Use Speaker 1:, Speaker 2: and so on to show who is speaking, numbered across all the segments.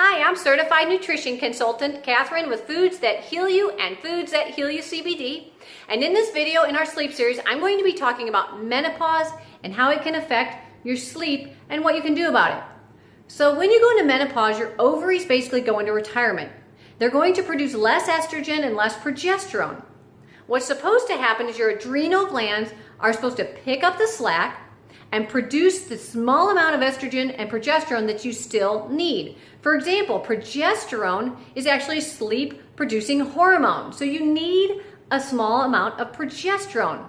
Speaker 1: Hi, I'm certified nutrition consultant Catherine with Foods That Heal You and Foods That Heal You CBD. And in this video in our sleep series, I'm going to be talking about menopause and how it can affect your sleep and what you can do about it. So when you go into menopause, your ovaries basically go into retirement. They're going to produce less estrogen and less progesterone. What's supposed to happen is your adrenal glands are supposed to pick up the slack and produce the small amount of estrogen and progesterone that you still need. For example, progesterone is actually a sleep-producing hormone, so you need a small amount of progesterone.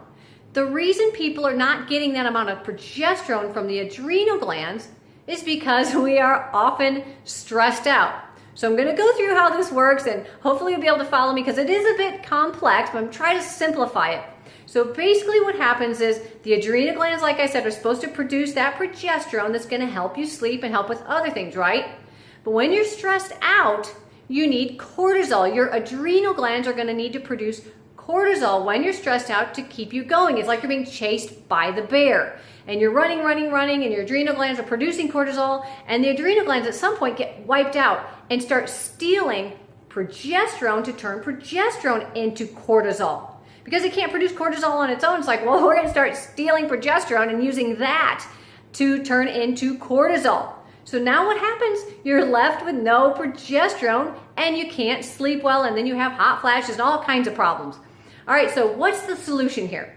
Speaker 1: The reason people are not getting that amount of progesterone from the adrenal glands is because we are often stressed out. So I'm going to go through how this works, and hopefully you'll be able to follow me because it is a bit complex, but I'm trying to simplify it. So basically what happens is the adrenal glands, like I said, are supposed to produce that progesterone that's going to help you sleep and help with other things, right? But when you're stressed out, you need cortisol. Your adrenal glands are going to need to produce cortisol when you're stressed out to keep you going. It's like you're being chased by the bear. And you're running, and your adrenal glands are producing cortisol, and the adrenal glands at some point get wiped out and start stealing progesterone to turn progesterone into cortisol. Because it can't produce cortisol on its own, it's like, well, we're going to start stealing progesterone and using that to turn into cortisol. So now what happens? You're left with no progesterone and you can't sleep well, and then you have hot flashes and all kinds of problems. All right, so what's the solution here?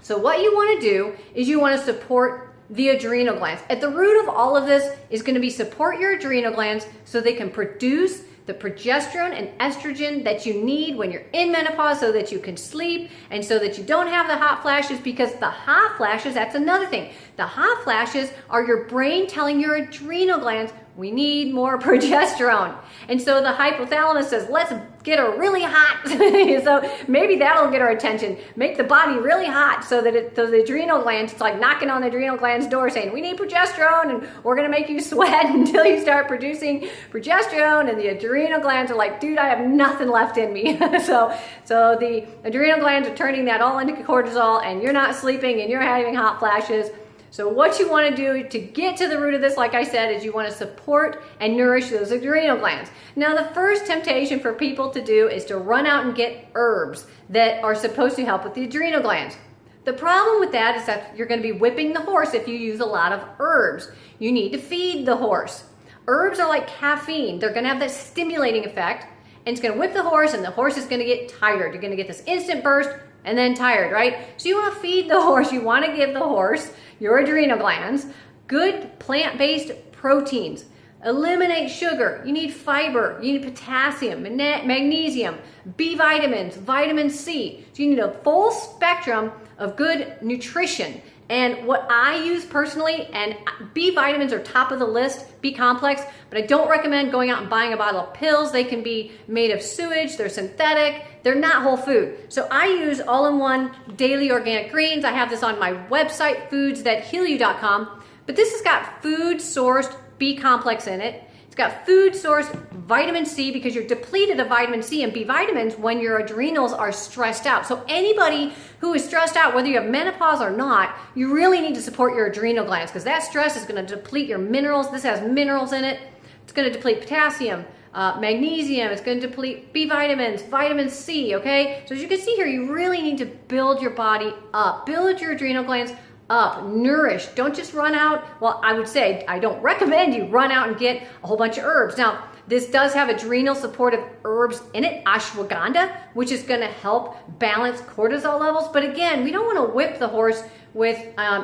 Speaker 1: So what you want to do is you want to support the adrenal glands. At the root of all of this is going to be support your adrenal glands so they can produce the progesterone and estrogen that you need when you're in menopause so that you can sleep and so that you don't have the hot flashes, because the hot flashes, that's another thing. The hot flashes are your brain telling your adrenal glands, we need more progesterone. And so the hypothalamus says, let's get her really hot. So maybe that'll get our attention. Make the body really hot so that the adrenal glands, it's like knocking on the adrenal glands door saying, we need progesterone and we're going to make you sweat until you start producing progesterone. And the adrenal glands are like, dude, I have nothing left in me. so the adrenal glands are turning that all into cortisol, and you're not sleeping and you're having hot flashes. So what you want to do to get to the root of this, like I said, is you want to support and nourish those adrenal glands. Now, the first temptation for people to do is to run out and get herbs that are supposed to help with the adrenal glands. The problem with that is that you're going to be whipping the horse if you use a lot of herbs. You need to feed the horse. Herbs are like caffeine. They're going to have that stimulating effect, and it's going to whip the horse, and the horse is going to get tired. You're going to get this instant burst and then tired, right? So you want to feed the horse. You want to give the horse, your adrenal glands, good plant-based proteins. Eliminate sugar. You need fiber. You need potassium, magnesium, B vitamins, vitamin C. So you need a full spectrum of good nutrition. And what I use personally, and B vitamins are top of the list, B complex, but I don't recommend going out and buying a bottle of pills. They can be made of sewage, they're synthetic, they're not whole food. So I use all-in-one daily organic greens. I have this on my website, foodsthathealyou.com, but this has got food-sourced B complex in it. It's got food-sourced vitamin C, because you're depleted of vitamin C and B vitamins when your adrenals are stressed out. So anybody who is stressed out, whether you have menopause or not, you really need to support your adrenal glands, because that stress is going to deplete your minerals. This has minerals in it. It's going to deplete potassium, magnesium. It's going to deplete B vitamins, vitamin C, okay? So as you can see here, you really need to build your body up. Build your adrenal glands up, nourish. Don't just run out. Well, I would say I don't recommend you run out and get a whole bunch of herbs. Now, this does have adrenal supportive herbs in it, ashwagandha, which is going to help balance cortisol levels. But again, we don't want to whip the horse with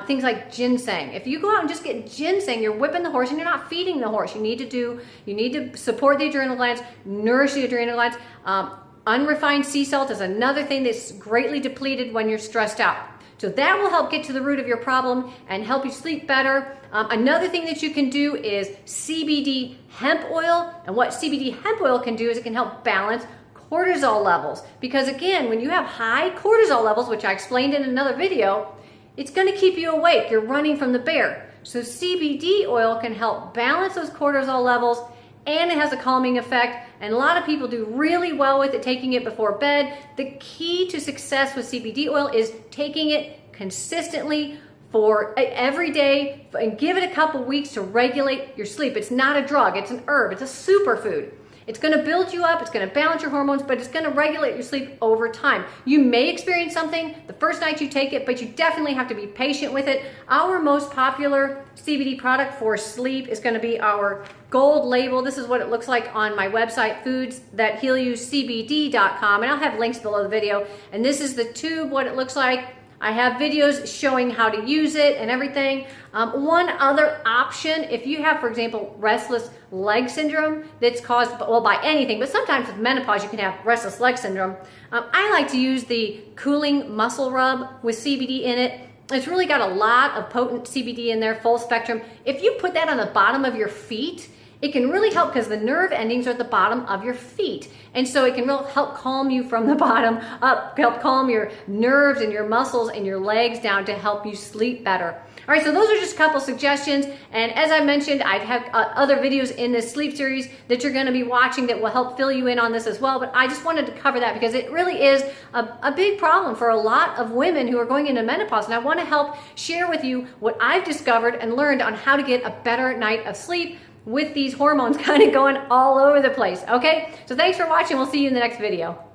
Speaker 1: things like ginseng. If you go out and just get ginseng, you're whipping the horse and you're not feeding the horse. You need to support the adrenal glands, nourish the adrenal glands. Unrefined sea salt is another thing that's greatly depleted when you're stressed out. So that will help get to the root of your problem and help you sleep better. Another thing that you can do is CBD hemp oil. And what CBD hemp oil can do is it can help balance cortisol levels. Because again, when you have high cortisol levels, which I explained in another video, it's going to keep you awake. You're running from the bear. So CBD oil can help balance those cortisol levels, and it has a calming effect. And a lot of people do really well with it, taking it before bed. The key to success with CBD oil is taking it consistently for every day and give it a couple weeks to regulate your sleep. It's not a drug, it's an herb, it's a superfood. It's going to build you up, it's going to balance your hormones, but it's going to regulate your sleep over time. You may experience something the first night you take it, but you definitely have to be patient with it. Our most popular CBD product for sleep is going to be our gold label. This is what it looks like on my website, foodsthathealyoucbd.com, and I'll have links below the video. And this is the tube, what it looks like. I have videos showing how to use it and everything. One other option, if you have, for example, restless leg syndrome that's caused, well, by anything, but sometimes with menopause you can have restless leg syndrome. I like to use the cooling muscle rub with CBD in it. It's really got a lot of potent CBD in there, full spectrum. If you put that on the bottom of your feet, it can really help because the nerve endings are at the bottom of your feet. And so it can really help calm you from the bottom up, help calm your nerves and your muscles and your legs down to help you sleep better. All right, so those are just a couple suggestions. And as I mentioned, I have other videos in this sleep series that you're gonna be watching that will help fill you in on this as well. But I just wanted to cover that because it really is a big problem for a lot of women who are going into menopause. And I wanna help share with you what I've discovered and learned on how to get a better night of sleep with these hormones kind of going all over the place, okay? So thanks for watching. We'll see you in the next video.